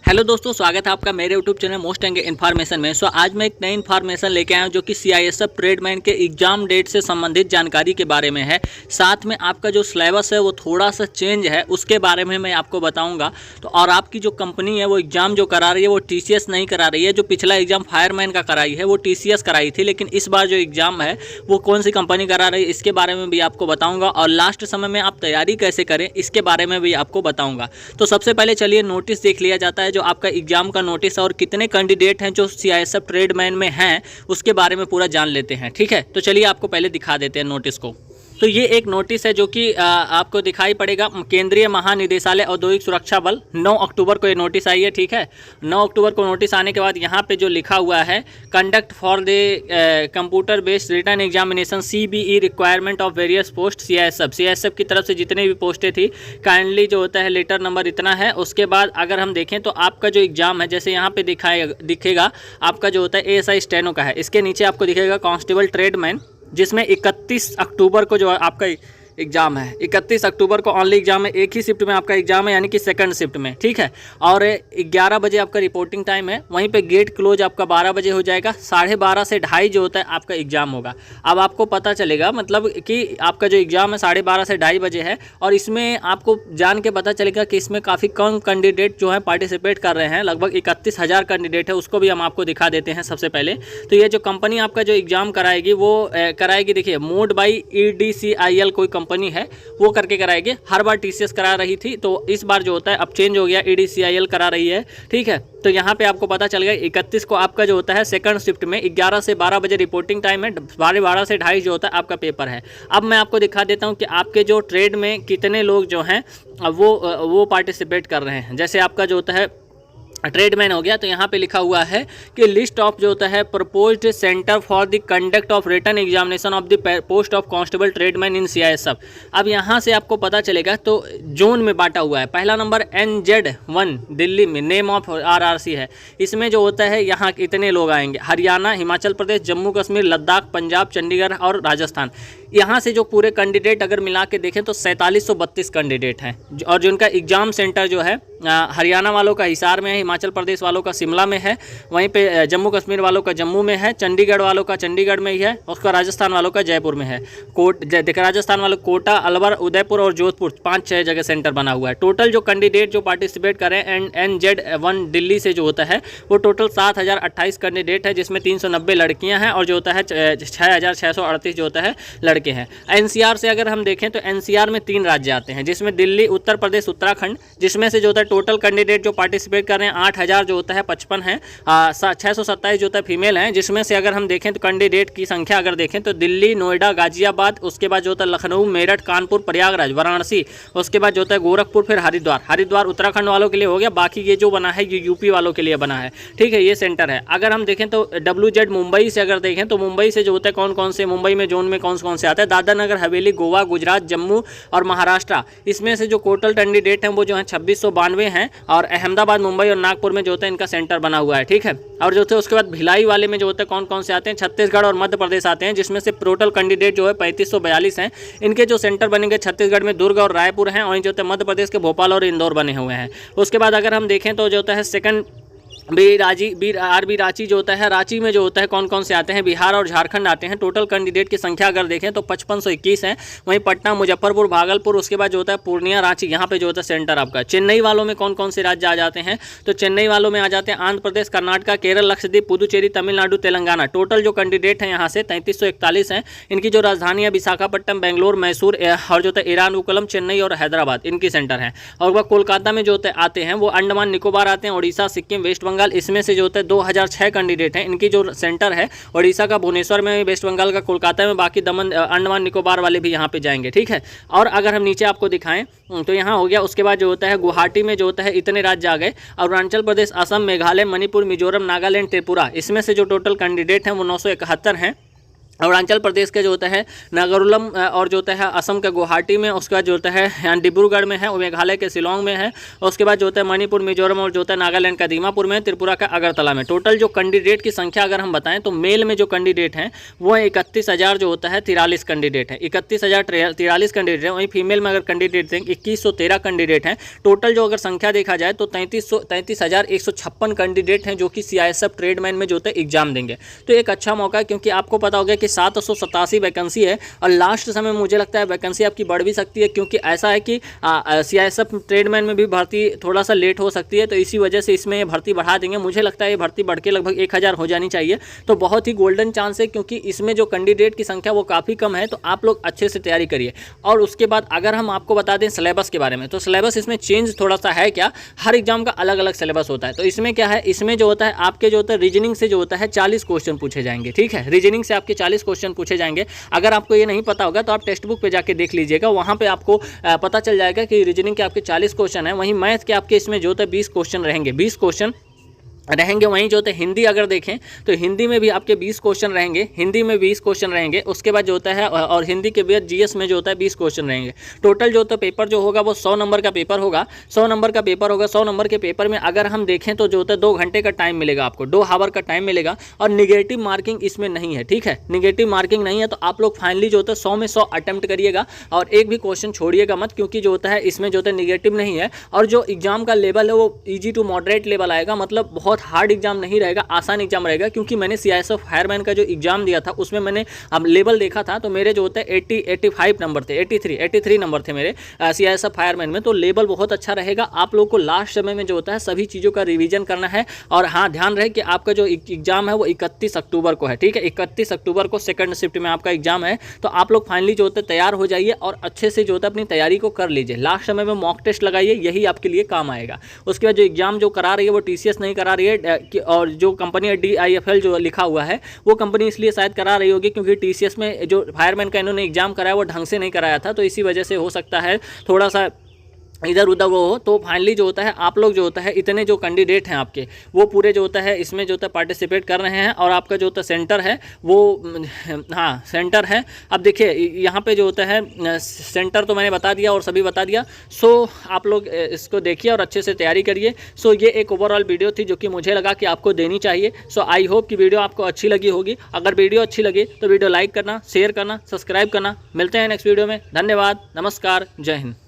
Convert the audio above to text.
Hello दोस्तों, स्वागत है आपका मेरे यूट्यूब चैनल मोस्ट एंगे इन्फॉर्मेशन में। आज मैं एक नई इन्फॉर्मेशन लेके आया हूँ जो कि सीआईएसएफ ट्रेडमैन के एग्जाम डेट से संबंधित जानकारी के बारे में है। साथ में आपका जो सिलेबस है वो थोड़ा सा चेंज है, उसके बारे में मैं आपको बताऊंगा। तो और आपकी जो कंपनी है वो एग्जाम जो करा रही है वो टीसीएस नहीं करा रही है। जो पिछला एग्जाम फायरमैन का कराई है वो टीसीएस कराई थी, लेकिन इस बार जो एग्जाम है वो कौन सी कंपनी करा रही है इसके बारे में भी आपको बताऊँगा। और लास्ट समय में आप तैयारी कैसे करें इसके बारे में भी आपको बताऊँगा। तो सबसे पहले चलिए नोटिस देख लिया जाता है, जो आपका एग्जाम का नोटिस और कितने कैंडिडेट हैं जो सीआईएसएफ ट्रेडमैन में हैं उसके बारे में पूरा जान लेते हैं। ठीक है, तो चलिए आपको पहले दिखा देते हैं नोटिस को। तो ये एक नोटिस है जो कि आपको दिखाई पड़ेगा। केंद्रीय महानिदेशालय औद्योगिक सुरक्षा बल 9 अक्टूबर को ये नोटिस आई है। ठीक है, 9 अक्टूबर को नोटिस आने के बाद यहाँ पे जो लिखा हुआ है, conduct for the computer based return examination CBE requirement of various post CISF की तरफ से जितने भी पोस्टें थी काइंडली जो होता है लेटर नंबर इतना है। उसके बाद अगर हम देखें तो आपका जो एग्जाम है जैसे यहाँ पे दिखेगा आपका जो होता है ASI स्टेनो का है। इसके नीचे आपको दिखेगा कांस्टेबल ट्रेडमैन, जिसमें 31 अक्टूबर को जो है आपका एग्जाम है। 31 अक्टूबर को ऑनली एग्जाम है, एक ही शिफ्ट में आपका एग्जाम है, यानी कि सेकंड शिफ्ट में। ठीक है, और 11 बजे आपका रिपोर्टिंग टाइम है। वहीं पे गेट क्लोज आपका 12 बजे हो जाएगा। 12:30 से 2:30 जो होता है आपका एग्जाम होगा। अब आपको पता चलेगा मतलब कि आपका जो एग्जाम है 12:30 से 2:30 बजे है, और इसमें आपको जान के पता चलेगा कि इसमें काफ़ी कम कैंडिडेट जो है पार्टिसिपेट कर रहे हैं। लगभग 31,000 कैंडिडेट है, उसको भी हम आपको दिखा देते हैं। सबसे पहले तो ये जो कंपनी आपका जो एग्जाम कराएगी वो कराएगी, देखिए मोड बाई EDCIL कोई कंपनी है वो करके कराएगी। हर बार TCS करा रही थी, तो इस बार जो होता है अब चेंज हो गया, EDCIL करा रही है। ठीक है, तो यहाँ पे आपको पता चल गया 31 को आपका जो होता है सेकंड शिफ्ट में 11 से 12 बजे रिपोर्टिंग टाइम है, 12:30 से 2:30 जो होता है आपका पेपर है। अब मैं आपको दिखा देता हूँ कि आपके जो ट्रेड में कितने लोग जो हैं वो पार्टिसिपेट कर रहे हैं। जैसे आपका जो होता है ट्रेडमैन हो गया, तो यहाँ पे लिखा हुआ है कि लिस्ट ऑफ जो होता है proposed centre for the conduct of return examination of the post of constable tradesman in CISF. अब यहाँ से आपको पता चलेगा तो जोन में बांटा हुआ है। पहला नंबर NZ1 दिल्ली में, नेम ऑफ RRC है। इसमें जो होता है यहाँ इतने लोग आएंगे, हरियाणा, हिमाचल प्रदेश, जम्मू कश्मीर, लद्दाख, पंजाब, चंडीगढ़ और राजस्थान। यहाँ से जो पूरे कैंडिडेट अगर मिला के देखें तो 4732 कैंडिडेट हैं। और जिनका एग्जाम सेंटर जो है हरियाणा वालों का हिसार में है, हिमाचल प्रदेश वालों का शिमला में है, वहीं पे जम्मू कश्मीर वालों का जम्मू में है, चंडीगढ़ वालों का चंडीगढ़ में ही है, उसका राजस्थान वालों का जयपुर में है। राजस्थान वालों कोटा, अलवर, उदयपुर और जोधपुर 5-6 जगह सेंटर बना हुआ है। टोटल जो कैंडिडेट जो पार्टिसिपेट करें NZ1 दिल्ली से जो होता है वो टोटल 7,028 कैंडिडेट है, जिसमें 390 लड़कियाँ हैं और जो होता है 6,638 जो होता है लड़के हैं। NCR से अगर हम देखें तो NCR में 3 राज्य आते हैं, जिसमें दिल्ली, उत्तर प्रदेश, उत्तराखंड, जिसमें से जो होता है टोटल कैंडिडेट जो पार्टिसिपेट कर रहे हैं 8,000 जो होता है 55 है, 627 जो होता है फीमेल हैं। जिसमें से अगर हम देखें तो कैंडिडेट की संख्या अगर देखें तो दिल्ली, नोएडा, गाजियाबाद, उसके बाद जो होता है लखनऊ, मेरठ, कानपुर, प्रयागराज, वाराणसी, उसके बाद जो होता है गोरखपुर, फिर हरिद्वार उत्तराखंड वालों के लिए हो गया। बाकी ये जो बना है ये यूपी वालों के लिए बना है। ठीक है, ये सेंटर है। अगर हम देखें तो WZ मुंबई से अगर देखें तो मुंबई से जो होता है कौन से मुंबई में जोन में कौन से आते हैं, दादरा नगर हवेली, गोवा, गुजरात, जम्मू और महाराष्ट्र। इसमें से जो टोटल कैंडिडेट हैं वो जो है 2692 हैं। और अहमदाबाद, मुंबई और नागपुर में जो होता है इनका सेंटर बना हुआ है। ठीक है, और जो होता है उसके बाद भिलाई वाले में जो होता है कौन से आते हैं, छत्तीसगढ़ और मध्य प्रदेश आते हैं, जिसमें से टोटल कैंडिडेट जो है 3542 हैं। इनके जो सेंटर बनेंगे छत्तीसगढ़ में दुर्ग और रायपुर हैं, और जो होता है मध्य प्रदेश के भोपाल और इंदौर बने हुए हैं। उसके बाद अगर हम देखें तो जो होता है सेकंड रांची जो होता है, रांची में जो होता है कौन से आते हैं, बिहार और झारखंड आते हैं। टोटल कैंडिडेट की संख्या अगर देखें तो 5521 है। वहीं पटना, मुजफ्फरपुर, भागलपुर, उसके बाद जो होता है पूर्णिया, रांची, यहाँ पे जो होता है सेंटर आपका। चेन्नई वालों में कौन से राज्य आ जाते हैं, तो चेन्नई वालों में आ जाते हैं आंध्र प्रदेश, कर्नाटक, केरल, लक्षद्वीप, पुदुचेरी, तमिलनाडु, तेलंगाना। टोटल जो कैंडिडेट हैं यहाँ से 3341 हैं। इनकी जो राजधानी है विशाखापट्टनम, बेंगलोर, मैसूर और जो होता है इरानकुलम, चेन्नई और हैदराबाद इनकी सेंटर है। और वह कोलकाता में जो होते आते हैं वो अंडमान निकोबार आते हैं, उड़ीसा, सिक्किम, वेस्ट बंगाल। इसमें से जो होता है 2006 कैंडिडेट हैं। इनकी जो सेंटर है उड़ीसा का भुवनेश्वर में, वेस्ट बंगाल का कोलकाता में, बाकी अंडमान निकोबार वाले भी यहाँ पे जाएंगे। ठीक है, और अगर हम नीचे आपको दिखाएं तो यहाँ हो गया। उसके बाद जो होता है गुवाहाटी में जो होता है इतने राज्य आ गए। अरुणाचल प्रदेश, असम, मेघालय, मणिपुर, मिजोरम, नागालैंड, त्रिपुरा, इसमें से जो टोटल कैंडिडेट हैं वो 971 हैं। अरुणाचल प्रदेश के जो होता है नागारजुन और जो होता है असम का गुवाहाटी में, उसके बाद जो होता है डिब्रूगढ़ में है, और मेघालय के शिलोंग में है, और उसके बाद जो होता है मणिपुर, मिजोरम और जो होता है नागालैंड का दीमापुर में, त्रिपुरा का अगरतला में। टोटल जो कैंडिडेट की संख्या अगर हम बताएं तो मेल में जो कैंडिडेट हैं वो 31,000 जो होता है 43 कैंडिडेट है, 31,043 कैंडिडेट है। वहीं फीमेल में अगर कैंडिडेट दें 2113 कैंडिडेट हैं। टोटल जो अगर संख्या देखा जाए तो 33,156 कैंडिडेट हैं जो कि CISF ट्रेडमैन में जो होता है एग्जाम देंगे। तो एक अच्छा मौका है, क्योंकि आपको पता होगा कि 787 वैकेंसी है और लास्ट समय मुझे लगता है वैकेंसी आपकी बढ़ भी सकती है, क्योंकि ऐसा है कि CISF ट्रेडमैन में भी भर्ती थोड़ा सा लेट हो सकती है, तो इसी वजह से इसमें ये भर्ती बढ़ा देंगे। मुझे लगता है ये भर्ती बढ़ के लगभग 1000 हो जानी चाहिए, तो बहुत ही गोल्डन चांस है, क्योंकि इसमें जो कैंडिडेट की संख्या वो काफ़ी कम है। तो आप लोग अच्छे से तैयारी करिए। और उसके बाद अगर हम आपको बता दें सिलेबस के बारे में, तो सिलेबस इसमें चेंज थोड़ा सा है क्या, हर एग्जाम का अलग अलग सिलेबस होता है। तो इसमें क्या है, इसमें जो होता है आपके जो होता है रीजनिंग से जो होता है 40 क्वेश्चन पूछे जाएंगे। ठीक है, रीजनिंग से आपके 40 क्वेश्चन पूछे जाएंगे। अगर आपको ये नहीं पता होगा तो आप टेक्स्ट बुक पे जाके देख लीजिएगा, वहाँ पे आपको पता चल जाएगा कि रीजनिंग के आपके 40 क्वेश्चन हैं। वहीं मैथ के आपके इसमें जो होता है 20 क्वेश्चन रहेंगे, 20 क्वेश्चन रहेंगे। वहीं जो होता है हिंदी अगर देखें तो हिंदी में भी आपके 20 क्वेश्चन रहेंगे, हिंदी में 20 क्वेश्चन रहेंगे। उसके बाद जो होता है और हिंदी के बाद GS में जो होता है 20 क्वेश्चन रहेंगे। टोटल जो होता है पेपर जो होगा वो 100 नंबर का पेपर होगा, 100 नंबर का पेपर होगा। 100 नंबर के पेपर में अगर हम देखें तो जो होता है 2 घंटे का टाइम मिलेगा आपको, 2 आवर का टाइम मिलेगा, और निगेटिव मार्किंग इसमें नहीं है। ठीक है, निगेटिव मार्किंग नहीं है। तो आप लोग फाइनली जो होता है 100 में 100 अटैम्प्ट करिएगा और एक भी क्वेश्चन छोड़िएगा मत, क्योंकि जो होता है इसमें जो होता है निगेटिव नहीं है। और जो एग्जाम का लेवल है वो ईजी टू मॉडरेट लेवल आएगा, मतलब बहुत हार्ड एग्जाम नहीं रहेगा, आसान एग्जाम रहेगा। क्योंकि मैंने CISF फायरमैन का जो एग्जाम दिया था उसमें मैंने अब लेवल देखा था, तो मेरे जो होता है 85 नंबर थे, 83 नंबर थे मेरे CISF फायरमैन में। तो लेवल बहुत अच्छा रहेगा। आप लोग को लास्ट समय में जो होता है सभी चीज़ों का रिवीजन करना है। और हाँ, ध्यान रहे कि आपका जो एग्जाम है वो 31 अक्टूबर को है। ठीक है, 31 अक्टूबर को सेकंड शिफ्ट में आपका एग्जाम है। तो आप लोग फाइनली जो होता है तैयार हो जाइए और अच्छे से जो होता है अपनी तैयारी को कर लीजिए। लास्ट समय में मॉक टेस्ट लगाइए, यही आपके लिए काम आएगा। उसके बाद जो एग्जाम जो करा रही है वो TCS नहीं करा रही है, और जो कंपनी है DIFL जो लिखा हुआ है वो कंपनी इसलिए शायद करा रही होगी क्योंकि TCS में जो फायरमैन का इन्होंने एग्जाम कराया वो ढंग से नहीं कराया था, तो इसी वजह से हो सकता है थोड़ा सा इधर उधर वो हो। तो फाइनली जो होता है आप लोग जो होता है इतने जो कैंडिडेट हैं आपके वो पूरे जो होता है इसमें जो होता है पार्टिसिपेट कर रहे हैं। और आपका जो होता है सेंटर है वो हाँ सेंटर है। अब देखिए यहाँ पे जो होता है सेंटर तो मैंने बता दिया और सभी बता दिया। सो आप लोग इसको देखिए और अच्छे से तैयारी करिए। सो ये एक ओवरऑल वीडियो थी जो कि मुझे लगा कि आपको देनी चाहिए। सो आई होप कि वीडियो आपको अच्छी लगी होगी। अगर वीडियो अच्छी लगी तो वीडियो लाइक करना, शेयर करना, सब्सक्राइब करना। मिलते हैं नेक्स्ट वीडियो में। धन्यवाद, नमस्कार, जय हिंद।